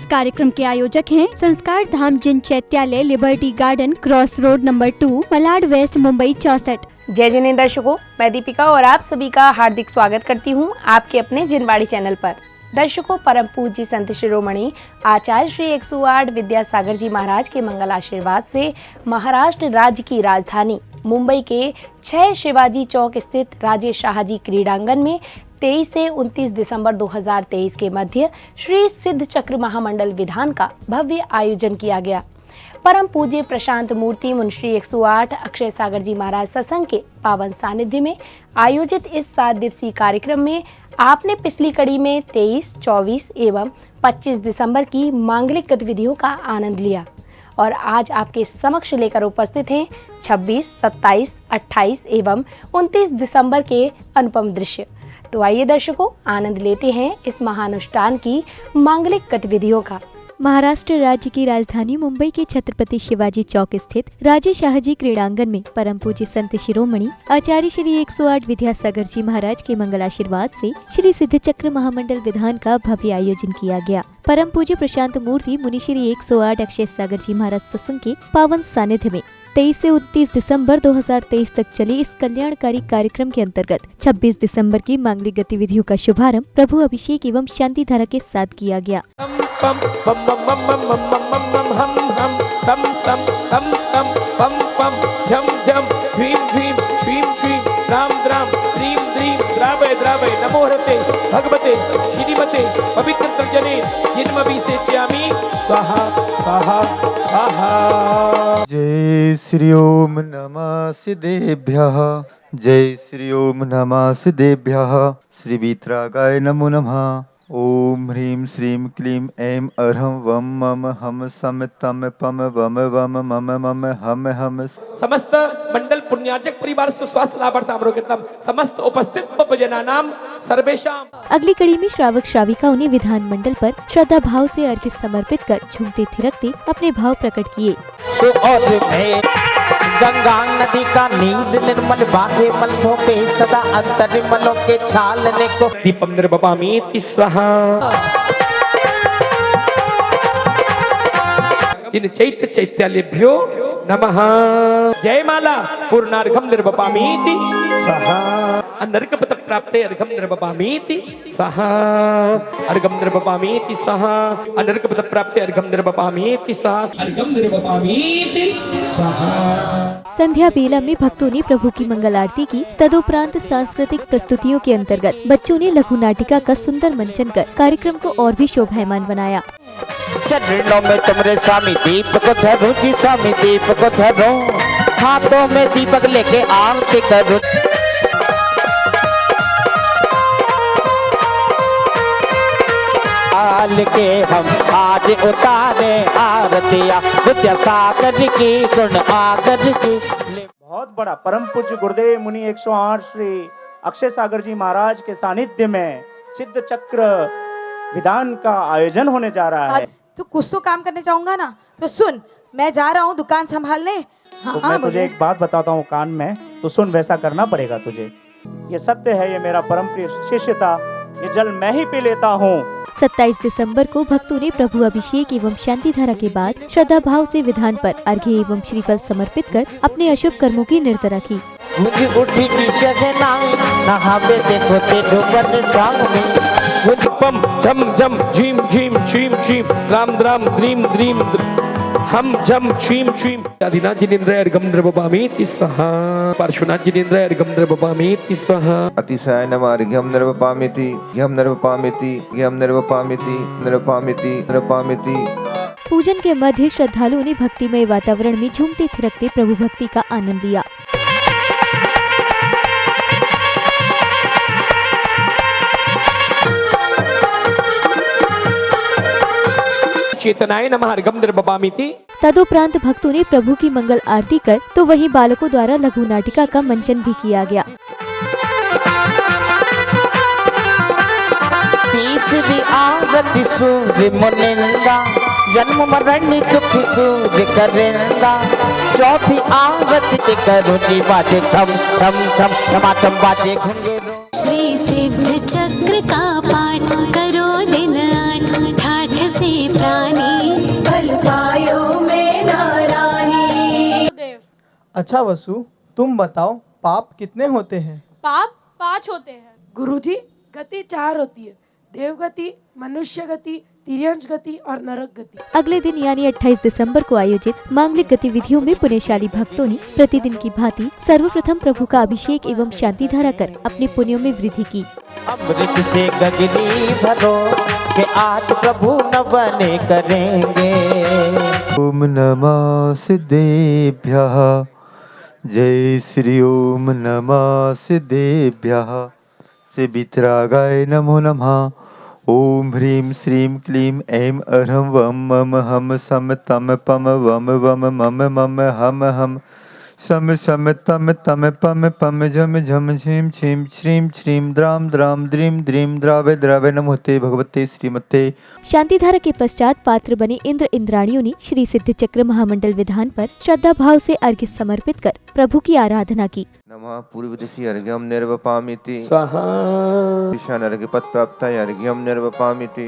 कार्यक्रम के आयोजक हैं Sanskar Dham Jin Chaityalaya, Liberty Garden, cross road number 2, Malad West, Mumbai 64। जय जिनेंद्र दर्शकों, मैं दीपिका और आप सभी का हार्दिक स्वागत करती हूं आपके अपने जिनवाड़ी चैनल पर। दर्शकों, परम पूज्य संत शिरोमणि आचार्य श्री 108 विद्यासागर जी महाराज के मंगल आशीर्वाद से महाराष्ट्र राज्य की राजधानी मुंबई के 6 शिवाजी चौक स्थित राजे शाहजी क्रीड़ांगन में 23 से 29 दिसंबर 2023 के मध्य श्री सिद्ध चक्र महामंडल विधान का भव्य आयोजन किया गया। परम पूज्य प्रशांत मूर्ति मुंशी 108 अक्षय सागर जी महाराज सत्संग के पावन सानिध्य में आयोजित इस 7 दिवसीय कार्यक्रम में आपने पिछली कड़ी में 23, 24 एवं 25 दिसंबर की मांगलिक गतिविधियों का आनंद लिया और आज आपके समक्ष लेकर उपस्थित हैं 26, 27, 28 एवं 29 दिसंबर के अनुपम दृश्य। तो आइए दर्शकों, आनंद लेते हैं इस महानुष्ठान की मांगलिक गतिविधियों का। महाराष्ट्र राज्य की राजधानी मुंबई के छत्रपति शिवाजी चौक स्थित राजे शाहजी क्रीड़ांगन में परम पूज्य संत शिरोमणि आचार्य श्री 108 विद्यासागर जी महाराज के मंगल आशीर्वाद से श्री सिद्ध चक्र महामंडल विधान का भव्य आयोजन किया गया। परम पूज्य प्रशांत मूर्ति मुनि श्री 108 अक्षय सागर जी महाराज सत्संग के पावन सानिध्य में 23 से 29 दिसंबर 2023 तक चले इस कल्याणकारी कार्यक्रम के अंतर्गत 26 दिसंबर की मांगलिक गतिविधियों का शुभारंभ प्रभु अभिषेक एवं शांति धारा के साथ किया गया। नमो हरते भगवते श्रीमते पवित्र तर्जने जिन्मभिषेचयामि स्वाहा स्वाहा स्वाहा। जय श्री ओम नमः सिद्धेभ्यः, जय श्री ओम नमः सिद्धेभ्यः। श्री वीतरागाय नमो नमः। ओम ह्रीं श्रीं क्लीं ऐं अरहं वम मम हम सम तम पम वम वम मम मम हम समस्त मंडल पुण्यार्चक परिवार से स्वास्थ्य लाभार्थाम समस्त उपस्थित जनानाम सर्वेशाम। अगली कड़ी में श्रावक श्राविकाओं ने विधान मंडल पर श्रद्धा भाव से अर्घ्य समर्पित कर झूमते थिरकते अपने भाव प्रकट किए। गंगा नदी का नींद निर्मल बांधे मलधों पे सदा अंतरिमलों के छालने को दीपम निर्वपामि स्वाहा। जिन चैत्य चैत्यालेभ्यो नमः। जय माला पूर्णार्घम निर्वपामि स्वाहा। अनर्घपत प्राप्ते अर्घम निर्वपामि स्वाहा। अर्घम निर्वपामि स्वाहा। अनर्घपत प्राप्ते अर्घम निर्वपामि स्वाहा। अर्घम निर्वपामि स्वाहा। संध्या बेला में भक्तों ने प्रभु की मंगल आरती की। तदुपरांत सांस्कृतिक प्रस्तुतियों के अंतर्गत बच्चों ने लघु नाटिका का सुंदर मंचन कर कार्यक्रम को और भी शोभायमान बनाया। चरणों में तुमरे स्वामी दीप को धरो जी, स्वामी दीप को धरो, हाथों में दीपक लेके आरती करो। आल के हम आज उतारे आरतिया विद्यासागर की गुण आगर की। बहुत बड़ा परम पूज्य गुरुदेव मुनि 108 श्री अक्षय सागर जी महाराज के सानिध्य में सिद्ध चक्र विधान का आयोजन होने जा रहा है। तो कुछ तो काम करने जाऊंगा ना, तो सुन, मैं जा रहा हूँ दुकान संभालने। तो मैं तुझे एक बात बताता हूँ कान में, तो सुन, वैसा करना पड़ेगा तुझे। ये सत्य है, ये मेरा परम प्रिय शिष्य था, ये जल मैं ही पी लेता हूँ। 27 दिसंबर को भक्तों ने प्रभु अभिषेक एवं शांति धारा के बाद श्रद्धा भाव से विधान पर अर्घ्य एवं श्रीफल समर्पित कर अपने अशुभ कर्मों की निर्जरा की। मुझे उठी नहावे देखो ते डूबन सांग में पम झम झम झीम झीम झीम झीम राम राम द्रीम द्रीम हम झम छीम छीम। आदिनाथ जिनेंद्र अर्घम निर्वपामि स्वाहा। पार्श्वनाथ जिनेंद्र अर्घम निर्वपामि स्वाहा। अतिशय नमः अर्घ्यं निर्वपामिति घ्यं निर्वपामिति घ्यं निर्वपामिति निर्वपामिति निर्वपामिति। पूजन के मध्य श्रद्धालुओं ने भक्तिमय वातावरण में झूमते थिरकते प्रभु भक्ति का आनंद लिया। चेतनाय नमः अर्घम निर्वपामिति। तदुपरांत भक्तों ने प्रभु की मंगल आरती कर तो वहीं बालकों द्वारा लघु नाटिका का मंचन भी किया गया। तीसरी आरती सूर्य मुनिंदा जन्म मरण दुख दूर करेंदा। चौथी आरती करुणी बाजे छम छम छम छमाछम बाजे घुंघरू। श्री सिद्ध चक्र का पाठ करो दिन 8 ठाठ से प्राण अच्छा वसु, तुम बताओ पाप कितने होते हैं? पाप 5 होते हैं। गुरुजी, गति 4 होती है। देवगति, मनुष्य गति, तिर्यंश गति और नरक गति। अगले दिन यानी 28 दिसंबर को आयोजित मांगलिक गतिविधियों में पुण्यशाली भक्तों ने प्रतिदिन की भांति सर्वप्रथम प्रभु का अभिषेक एवं शांति धारा कर अपने पुण्यों में वृद्धि की। अमृत से गगनी भरो के आज प्रभु न बने करेंगे। ओम नमः सिद्धेभ्यः, जय श्री ओम नमः सिद्धेभ्यः, श्री वीतरागाय नमो नमः। ओम ह्रीं श्रीं क्लीं ऐं अरहं वम मम हम सम तम पम वम वम मम मम हम हम सम सम तम तम पम पम झम झम झीं छीं श्रीं श्रीं द्राम द्राम द्रीं द्रीं द्रावे द्रावे नमोते भगवते श्रीमते। शांति धारा के पश्चात पात्र बने इंद्र इंद्राणियों ने श्री सिद्ध चक्र महामंडल विधान पर श्रद्धा भाव से अर्घ्य समर्पित कर प्रभु की आराधना की। नमः पूर्व दिशि अर्घ्यं निर्वपामिति स्वाहा। ईशान अर्घ्यपद प्राप्ताय अर्घ्यं निर्वपामिति।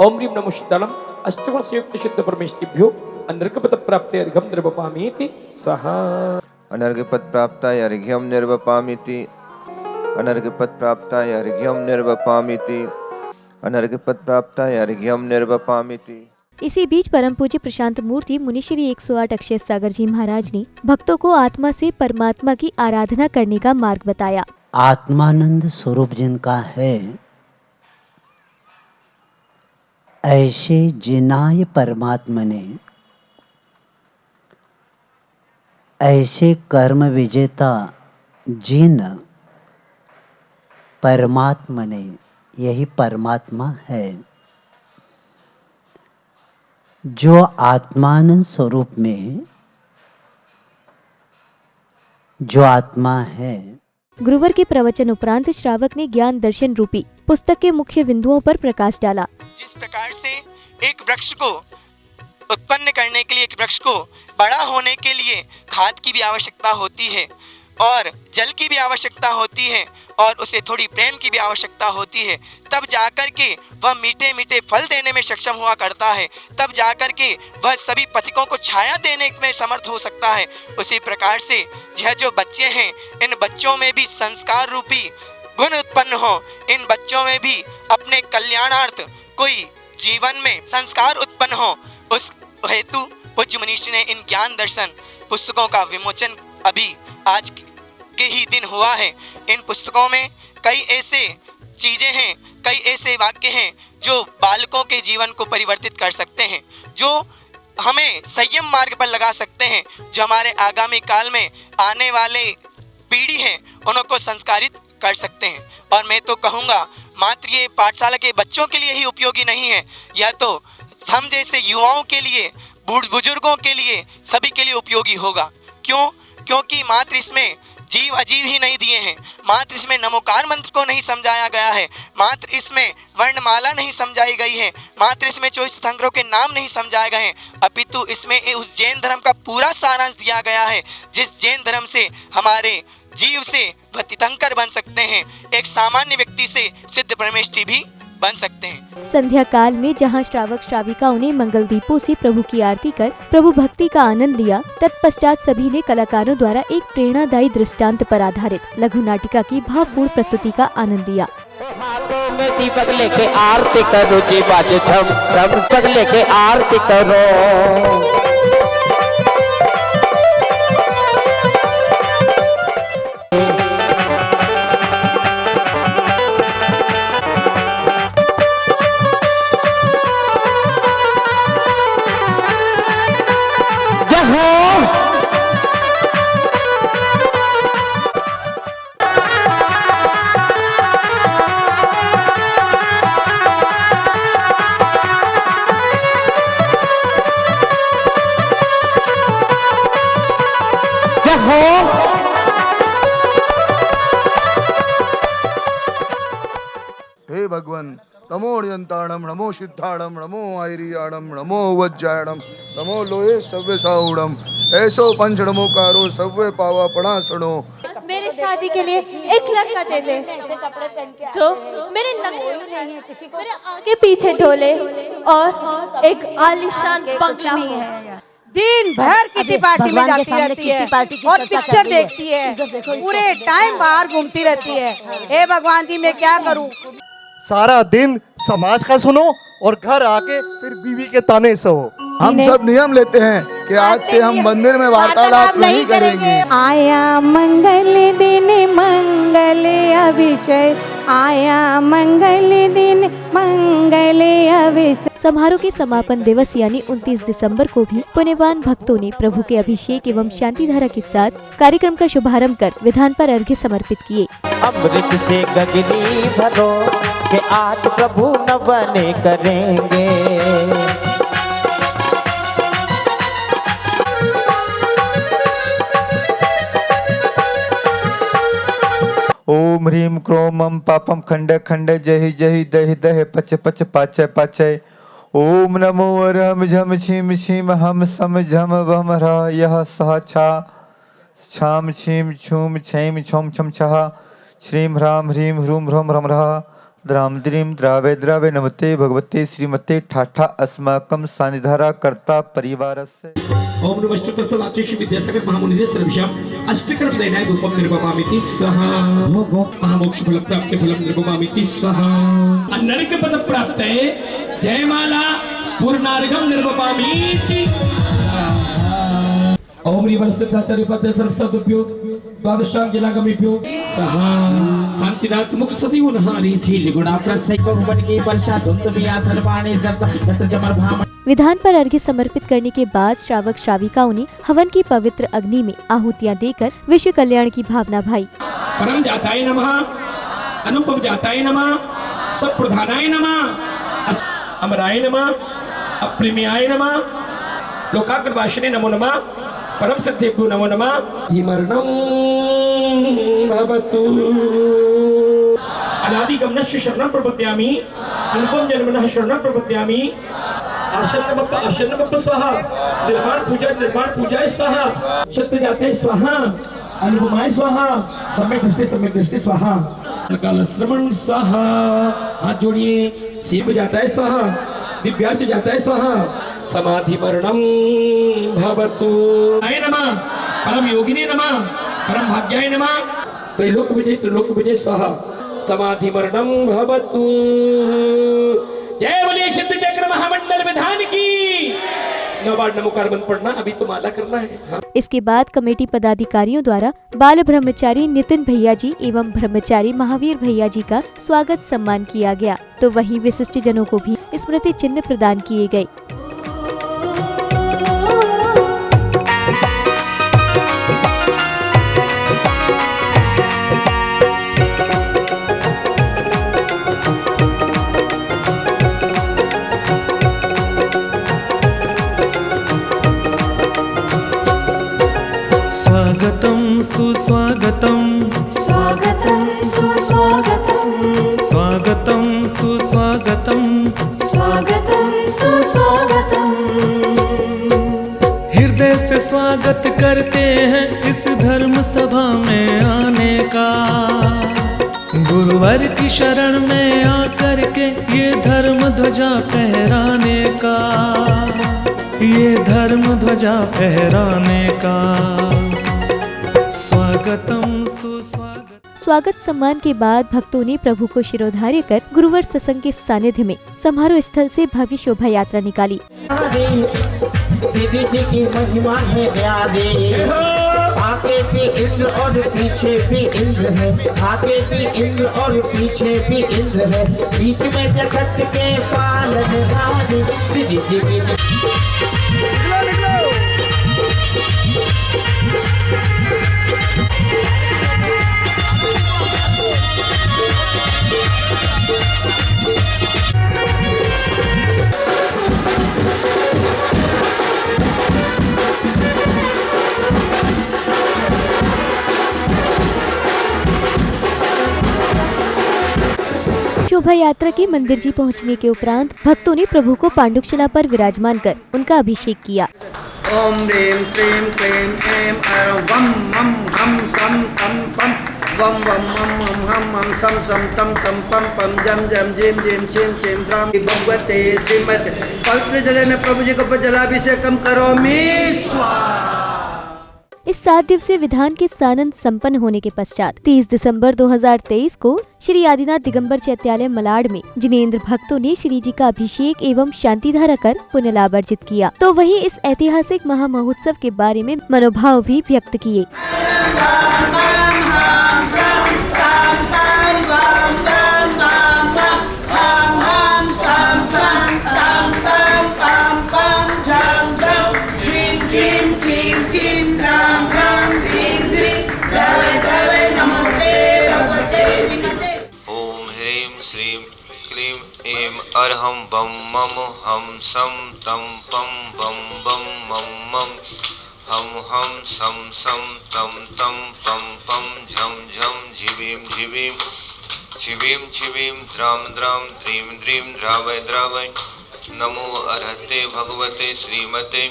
ओम ह्रीं नमो शीतलम अष्टगुण संयुक्त शुद्ध परमेष्टिभ्यो अनर्घपद प्राप्ते अर्घ्यं निर्वपामीति स्वाहा। अनर्घ्यपद प्राप्ताय अर्घ्यं निर्वपामिति। अनर्घ्यपद प्राप्ताय अर्घ्यं निर्वपामिति। अनर्घ्यपद प्राप्ताय अर्घ्यं निर्वपामिति। इसी बीच परम पूज्य प्रशांत मूर्ति मुनिश्री 108 अक्षय सागर जी महाराज ने भक्तों को आत्मा से परमात्मा की आराधना करने का मार्ग बताया। आत्मानंद स्वरूप जिनका है, ऐसे जिनाय परमात्मा ने, ऐसे कर्म विजेता जिन परमात्मा ने, यही परमात्मा है। जो आत्मानंद स्वरूप में जो आत्मा है। गुरुवर के प्रवचन उपरांत श्रावक ने ज्ञान दर्शन रूपी पुस्तक के मुख्य बिंदुओं पर प्रकाश डाला। जिस प्रकार से एक वृक्ष को उत्पन्न करने के लिए, एक वृक्ष को बड़ा होने के लिए खाद की भी आवश्यकता होती है और जल की भी आवश्यकता होती है और उसे थोड़ी प्रेम की भी आवश्यकता होती है, तब जाकर के वह मीठे मीठे फल देने में सक्षम हुआ करता है, तब जाकर के वह सभी पथिकों को छाया देने में समर्थ हो सकता है। उसी प्रकार से यह जो बच्चे हैं, इन बच्चों में भी संस्कार रूपी गुण उत्पन्न हो, इन बच्चों में भी अपने कल्याणार्थ कोई जीवन में संस्कार उत्पन्न हो, उस हेतु पूज्य मनीषी ने इन ज्ञान दर्शन पुस्तकों का विमोचन अभी आज के ही दिन हुआ है। इन पुस्तकों में कई ऐसे चीजें हैं, कई ऐसे वाक्य हैं जो बालकों के जीवन को परिवर्तित कर सकते हैं, जो हमें संयम मार्ग पर लगा सकते हैं, जो हमारे आगामी काल में आने वाले पीढ़ी हैं उनको संस्कारित कर सकते हैं। और मैं तो कहूँगा मात्र ये पाठशाला के बच्चों के लिए ही उपयोगी नहीं है, यह तो हम जैसे युवाओं के लिए, बुजुर्गों के लिए, सभी के लिए उपयोगी होगा। क्यों? क्योंकि मात्र इसमें जीव अजीव ही नहीं दिए हैं, मात्र इसमें नमोकार मंत्र को नहीं समझाया गया है, मात्र इसमें वर्णमाला नहीं समझाई गई है, मात्र इसमें 24 तीर्थंकरों के नाम नहीं समझाए गए हैं, अपितु इसमें उस जैन धर्म का पूरा सारांश दिया गया है, जिस जैन धर्म से हमारे जीव से वह तीर्थंकर बन सकते हैं, एक सामान्य व्यक्ति से सिद्ध परमेष्ठी भी बन सकते हैं। संध्या काल में जहां श्रावक श्राविकाओं ने मंगल दीपों से प्रभु की आरती कर प्रभु भक्ति का आनंद लिया, तत्पश्चात सभी ने कलाकारों द्वारा एक प्रेरणादायी दृष्टांत पर आधारित लघु नाटिका की भावपूर्ण प्रस्तुति का आनंद लिया। हाथों में दीपक लेके आरती करो जी, बाजे छम छम, दीपक लेके आरती करो। हे भगवान, नमो अर्यंताणम, नमो सिद्धाणम, नमो आयरियाणम, नमो वज्जायणम, नमो लोये सव्य साउडम, ऐसो पंच नमोकारो सव्य पावा पणासणो। मेरी शादी के लिए एक लड़का दे दे जो मेरे मेरे आगे पीछे ढोले और एक आलीशान बंगला हो। दिन भर किटी पार्टी में जाती रहती है और पिक्चर देखती है, पूरे टाइम बाहर घूमती रहती है। हे भगवान जी, मैं क्या करूं? सारा दिन समाज का सुनो और घर आके फिर बीवी के ताने सहो। हम सब नियम लेते हैं कि आज से हम मंदिर में वार्तालाप नहीं करेंगे। आया मंगल दिन मंगल अभिषेक, आया मंगल दिन मंगल अभिषेक। समारोह के समापन दिवस यानी 29 दिसंबर को भी पुण्यवान भक्तों ने प्रभु के अभिषेक एवं शांति धारा के साथ कार्यक्रम का शुभारंभ कर विधान पर अर्घ्य समर्पित किए। अमृत से गगनी भरो के आज प्रभु नवने करेंगे। ओम ह्रीम क्रोम मम पापम खंड खंड जहि जहि दहि दहि पच पच पाचय पाचय। ओम नमो अरहम झम छीम छीम हम सम झम वम रा यह सह छा छाम छीम छूम छैम छम छम छहा। श्रीम ह्राम ह्रीम ह्रूम ह्रोम ह्रम रहा द्राम द्रीम द्रावे द्रावे नमते भगवते श्रीमते ठाठा अस्माकम सानिधारा कर्ता परिवारस्य। ओम नमस्तुतस्तलाचेषु विद्यासागर महामुनिदे सर्वशाम अष्टकर्म दैनाय रूपम निर्वपामिति स्वाहा। महामोक्ष फल प्राप्ति फलम निर्वपामिति स्वाहा। अनर्घ पद प्राप्तये जयमाला पूर्णार्घम निर्वपामिति स्वाहा। ओम रिवर सिद्धाचार्य पद सर्वसदुभ्यो द्वादशां जलागमेभ्यो स्वाहा। शांतिनाथ मुख सजीव नहारी शील गुणा प्रसैको भवन की वर्षा धुंध बिया सर्वाणी जत जमर भाम। विधान पर अर्घ्य समर्पित करने के बाद श्रावक श्राविकाओं ने हवन की पवित्र अग्नि में आहुतियां देकर विश्व कल्याण की भावना भाई। परम जाताय नमः, अनुपम जाताय नमः, सब प्रधानाय नमः, अमराय नमः, अप्रेम्याय नमः, लोकाग्रवासिने नमो नमः, परम सत्येभ्यो नमो नमः। धीमर्णं भवतु अनादिगमनस्य शरणं प्रपद्यामि, अनुपम जन्मनः शरणं प्रपद्यामि। आशन्न बप्पा स्वाहा। निर्माण पूजा स्वाहा। सत्य जाते स्वाहा। अनुपमाय स्वाहा। सम्यक दृष्टि स्वाहा। काल श्रवण स्वाहा। हाथ जोड़िए। सेब जाता है स्वाहा। दिव्यार्च जाता है स्वाहा। समाधि मरणम भवतु। आय नमः, परम योगिने नमः, परम भाग्याय नमः, त्रिलोक विजय स्वाहा। समाधि मरणम भवतु। जय बोले सिद्ध चक्र महामंडल विधान की। 9 बार नमोकार मंत्र पढ़ना, अभी तो माला करना है। हाँ। इसके बाद कमेटी पदाधिकारियों द्वारा बाल ब्रह्मचारी नितिन भैया जी एवं ब्रह्मचारी महावीर भैया जी का स्वागत सम्मान किया गया, तो वहीं विशिष्ट जनों को भी स्मृति चिन्ह प्रदान किए गए। स्वागतं सुस्वागतं, स्वागतं सुस्वागतं, स्वागतं सुस्वागतं, स्वागतं सुस्वागतं। हृदय से स्वागत करते हैं इस धर्म सभा में आने का। गुरुवर की शरण में आकर के ये धर्म ध्वजा फहराने का, ये धर्म ध्वजा फहराने का। स्वागतम सुस्वागत। स्वागत सम्मान के बाद भक्तों ने प्रभु को शिरोधार्य कर गुरुवर सत्संग के सानिध्य में समारोह स्थल से भव्य शोभा यात्रा निकाली। की महिमा है न्यारी। आगे भी इंद्र और पीछे भी इंद्र है, आगे भी इंद्र और पीछे भी इंद्र है, बीच में जगत के पालनहारी। शोभा यात्रा के मंदिर जी पहुंचने के उपरांत भक्तों ने प्रभु को पांडुकशिला पर विराजमान कर उनका अभिषेक किया। ओम ह्रीं क्लीं क्लीं ऐं ऐं वम मम हम सम तम पम वम वम मम मम हम मम सम सम तम तम पम पम जम जम जिम जिम छिम छिम द्राम भगवते श्रीमते पवित्र जलेन प्रभु जी को जलाभिषेकम करोमि स्वाहा। इस 7 दिवसीय विधान के सानंद संपन्न होने के पश्चात 30 दिसंबर 2023 को श्री आदिनाथ दिगंबर चैत्यालय मलाड में जिनेंद्र भक्तों ने श्री जी का अभिषेक एवं शांति धारा कर पुण्य लाभ अर्जित किया। तो वही इस ऐतिहासिक महामहोत्सव के बारे में मनोभाव भी व्यक्त किए। एम अरहम बम मम हम सम तम पम बम बम मम मम हम सम सम तम तम पम पम झम झम झिवीम झिवीम छिवीम छिवीम द्राम द्राम द्रीम द्रीम द्रावय द्रावय नमो अर्हते भगवते श्रीमते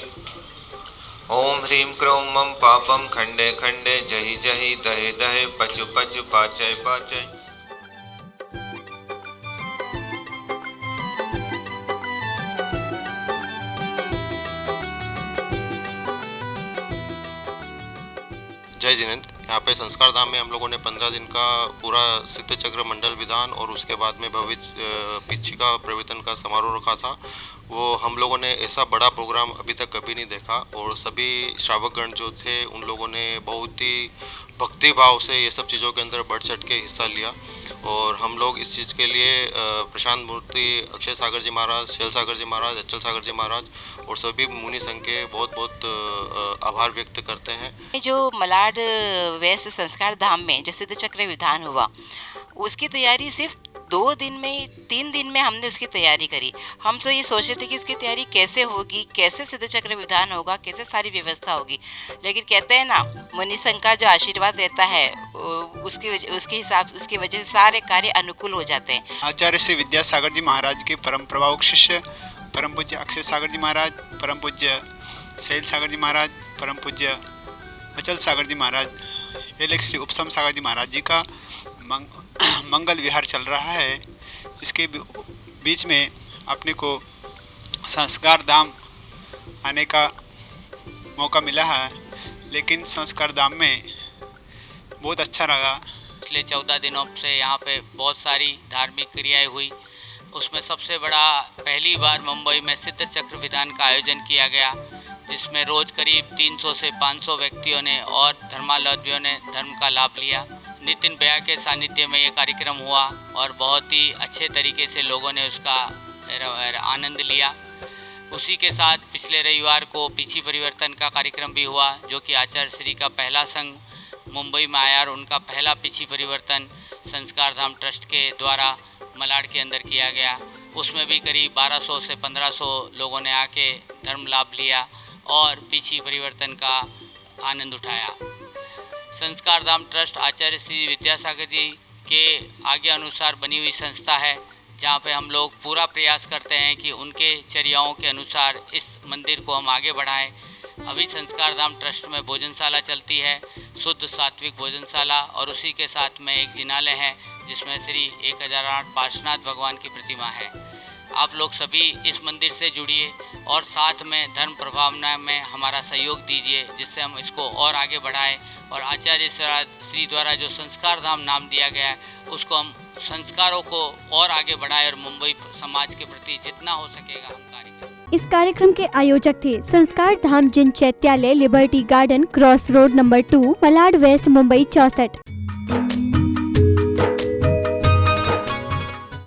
ओम ह्रीं क्रों मम पापम खंडे खंडे जहि जहि दहे दहे पचु पचु पाचय पाचय। जय जिनेंद्र। यहाँ पे संस्कार धाम में हम लोगों ने 15 दिन का पूरा सिद्ध चक्र मंडल विधान और उसके बाद में भव्य पिछिका प्रवर्तन का समारोह रखा था। वो हम लोगों ने ऐसा बड़ा प्रोग्राम अभी तक कभी नहीं देखा और सभी श्रावकगण जो थे उन लोगों ने बहुत ही भक्ति भाव से ये सब चीज़ों के अंदर बढ़ चढ़ के हिस्सा लिया। और हम लोग इस चीज़ के लिए प्रशांत मूर्ति, अक्षय सागर जी महाराज, शैल सागर जी महाराज, अचल सागर जी महाराज और सभी मुनि संघ के बहुत बहुत आभार व्यक्त करते हैं। जो मलाड वेस्ट संस्कार धाम में जो सिद्ध चक्र विधान हुआ उसकी तैयारी सिर्फ 2 दिन में 3 दिन में हमने उसकी तैयारी करी। हम तो ये सोच रहे थे कि उसकी तैयारी कैसे होगी, कैसे सिद्ध चक्र विधान होगा, कैसे सारी व्यवस्था होगी, लेकिन कहते हैं ना मुनि संघ का जो आशीर्वाद रहता है उसकी वजह से सारे कार्य अनुकूल हो जाते हैं। आचार्य श्री विद्यासागर जी महाराज के परम प्रभावक शिष्य परम पूज्य अक्षय सागर जी महाराज, परम पूज्य शैल सागर जी महाराज, परम पूज्य अचल सागर जी महाराज, एलेक श्री उपसम सागर जी महाराज जी का मंगल विहार चल रहा है। इसके बीच में अपने को संस्कार धाम आने का मौका मिला है, लेकिन संस्कार धाम में बहुत अच्छा लगा। पिछले 14 दिनों से यहाँ पे बहुत सारी धार्मिक क्रियाएं हुई। उसमें सबसे बड़ा पहली बार मुंबई में सिद्ध चक्र विधान का आयोजन किया गया, जिसमें रोज करीब 300 से 500 व्यक्तियों ने और धर्मावलंबियों ने धर्म का लाभ लिया। नितिन भैया के सानिध्य में ये कार्यक्रम हुआ और बहुत ही अच्छे तरीके से लोगों ने उसका आनंद लिया। उसी के साथ पिछले रविवार को पिछी परिवर्तन का कार्यक्रम भी हुआ, जो कि आचार्य श्री का पहला संघ मुंबई में आया और उनका पहला पिछी परिवर्तन संस्कार धाम ट्रस्ट के द्वारा मलाड के अंदर किया गया। उसमें भी करीब 1200 से 1500 लोगों ने आके धर्म लाभ लिया और पिछी परिवर्तन का आनंद उठाया। संस्कार धाम ट्रस्ट आचार्य श्री विद्यासागर जी के आज्ञा अनुसार बनी हुई संस्था है, जहाँ पे हम लोग पूरा प्रयास करते हैं कि उनके चर्याओं के अनुसार इस मंदिर को हम आगे बढ़ाएं। अभी संस्कार धाम ट्रस्ट में भोजनशाला चलती है, शुद्ध सात्विक भोजनशाला, और उसी के साथ में एक जिनालय है जिसमें श्री 1008 पार्श्वनाथ भगवान की प्रतिमा है। आप लोग सभी इस मंदिर से जुड़िए और साथ में धर्म प्रभावना में हमारा सहयोग दीजिए, जिससे हम इसको और आगे बढ़ाएं और आचार्य श्री द्वारा जो संस्कार धाम नाम दिया गया है उसको हम संस्कारों को और आगे बढ़ाएं और मुंबई समाज के प्रति जितना हो सकेगा हम कार्य। इस कार्यक्रम के आयोजक थे Sanskar Dham Jin Chaityalaya, Liberty Garden, cross road number 2, Malad West, Mumbai 64।